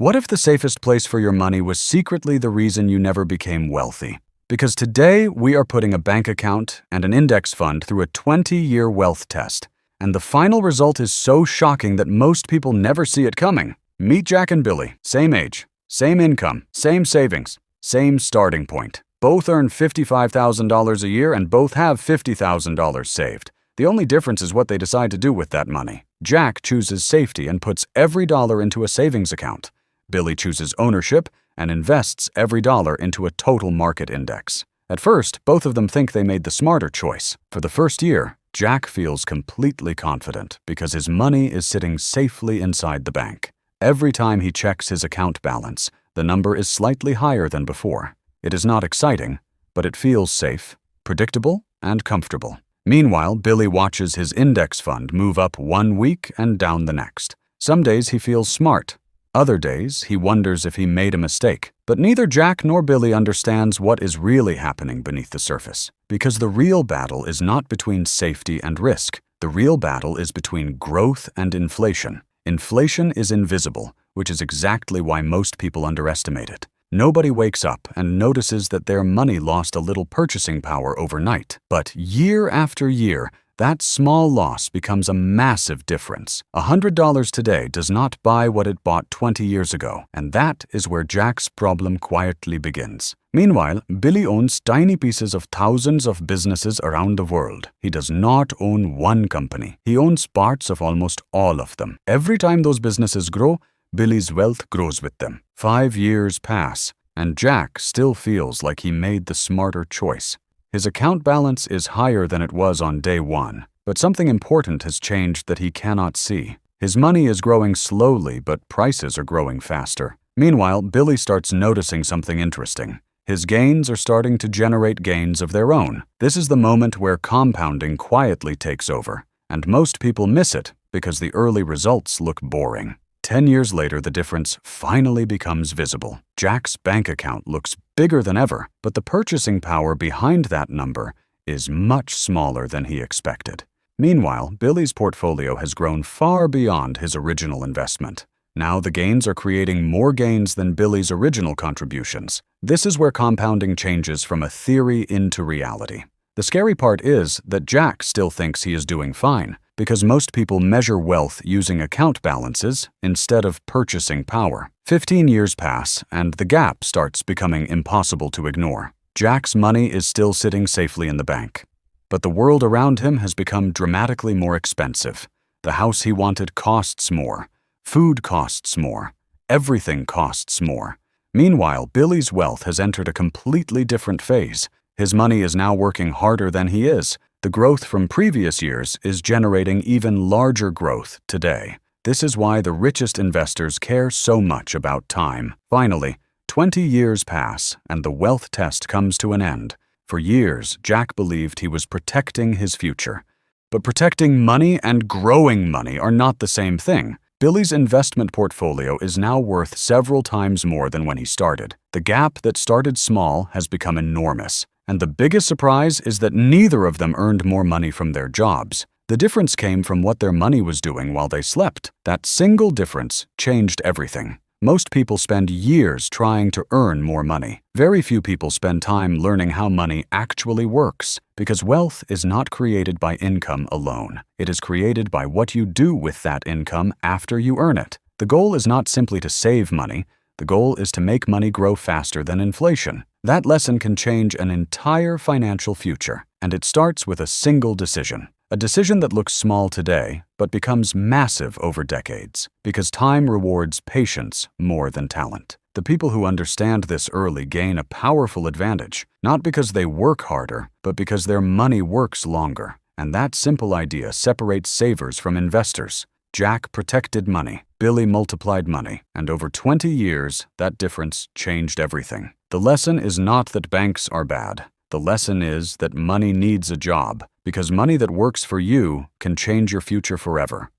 What if the safest place for your money was secretly the reason you never became wealthy? Because today we are putting a bank account and an index fund through a 20-year wealth test. And the final result is so shocking that most people never see it coming. Meet Jack and Billy, same age, same income, same savings, same starting point. Both earn $55,000 a year and both have $50,000 saved. The only difference is what they decide to do with that money. Jack chooses safety and puts every dollar into a savings account. Billy chooses ownership and invests every dollar into a total market index. At first, both of them think they made the smarter choice. For the first year, Jack feels completely confident because his money is sitting safely inside the bank. Every time he checks his account balance, the number is slightly higher than before. It is not exciting, but it feels safe, predictable, and comfortable. Meanwhile, Billy watches his index fund move up one week and down the next. Some days he feels smart. Other days, he wonders if he made a mistake. But neither Jack nor Billy understands what is really happening beneath the surface. Because the real battle is not between safety and risk. The real battle is between growth and inflation. Inflation is invisible, which is exactly why most people underestimate it. Nobody wakes up and notices that their money lost a little purchasing power overnight. But year after year, that small loss becomes a massive difference. $100 today does not buy what it bought 20 years ago, and that is where Jack's problem quietly begins. Meanwhile, Billy owns tiny pieces of thousands of businesses around the world. He does not own one company. He owns parts of almost all of them. Every time those businesses grow, Billy's wealth grows with them. 5 years pass, and Jack still feels like he made the smarter choice. His account balance is higher than it was on day one, but something important has changed that he cannot see. His money is growing slowly, but prices are growing faster. Meanwhile, Billy starts noticing something interesting. His gains are starting to generate gains of their own. This is the moment where compounding quietly takes over, and most people miss it because the early results look boring. 10 years later, the difference finally becomes visible. Jack's bank account looks bigger than ever, but the purchasing power behind that number is much smaller than he expected. Meanwhile, Billy's portfolio has grown far beyond his original investment. Now the gains are creating more gains than Billy's original contributions. This is where compounding changes from a theory into reality. The scary part is that Jack still thinks he is doing fine, because most people measure wealth using account balances instead of purchasing power. 15 years pass, and the gap starts becoming impossible to ignore. Jack's money is still sitting safely in the bank, but the world around him has become dramatically more expensive. The house he wanted costs more. Food costs more. Everything costs more. Meanwhile, Billy's wealth has entered a completely different phase. His money is now working harder than he is. The growth from previous years is generating even larger growth today. This is why the richest investors care so much about time. Finally, 20 years pass and the wealth test comes to an end. For years, Jack believed he was protecting his future. But protecting money and growing money are not the same thing. Billy's investment portfolio is now worth several times more than when he started. The gap that started small has become enormous. And the biggest surprise is that neither of them earned more money from their jobs. The difference came from what their money was doing while they slept. That single difference changed everything. Most people spend years trying to earn more money. Very few people spend time learning how money actually works, because wealth is not created by income alone. It is created by what you do with that income after you earn it. The goal is not simply to save money. The goal is to make money grow faster than inflation. That lesson can change an entire financial future, and it starts with a single decision. A decision that looks small today, but becomes massive over decades, because time rewards patience more than talent. The people who understand this early gain a powerful advantage, not because they work harder, but because their money works longer. And that simple idea separates savers from investors. Jack protected money, Billy multiplied money, and over 20 years, that difference changed everything. The lesson is not that banks are bad. The lesson is that money needs a job, because money that works for you can change your future forever.